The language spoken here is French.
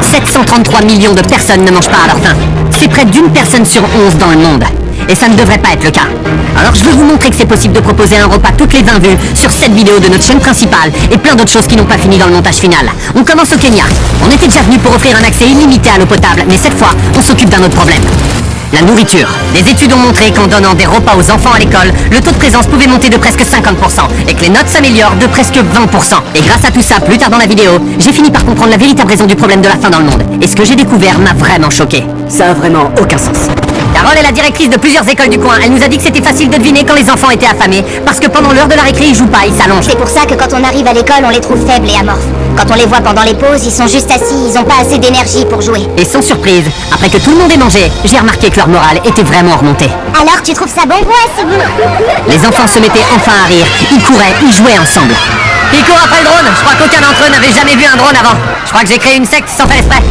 733 millions de personnes ne mangent pas à leur faim. C'est près d'une personne sur 11 dans le monde. Et ça ne devrait pas être le cas. Alors je vais vous montrer que c'est possible de proposer un repas toutes les 20 vues sur cette vidéo de notre chaîne principale et plein d'autres choses qui n'ont pas fini dans le montage final. On commence au Kenya. On était déjà venu pour offrir un accès illimité à l'eau potable, mais cette fois, on s'occupe d'un autre problème. La nourriture. Des études ont montré qu'en donnant des repas aux enfants à l'école, le taux de présence pouvait monter de presque 50% et que les notes s'améliorent de presque 20%. Et grâce à tout ça, plus tard dans la vidéo, j'ai fini par comprendre la véritable raison du problème de la faim dans le monde. Et ce que j'ai découvert m'a vraiment choqué. Ça a vraiment aucun sens. Carole est la directrice de plusieurs écoles du coin. Elle nous a dit que c'était facile de deviner quand les enfants étaient affamés, parce que pendant l'heure de la récré, ils jouent pas, ils s'allongent. C'est pour ça que quand on arrive à l'école, on les trouve faibles et amorphes. Quand on les voit pendant les pauses, ils sont juste assis, ils ont pas assez d'énergie pour jouer. Et sans surprise, après que tout le monde ait mangé, j'ai remarqué que leur morale était vraiment remontée. Alors, tu trouves ça bon? Ouais, c'est bon. Les enfants se mettaient enfin à rire, ils couraient, ils jouaient ensemble. Ils courent après le drone. Je crois qu'aucun d'entre eux n'avait jamais vu un drone avant. Je crois que j'ai créé une secte sans faire exprès.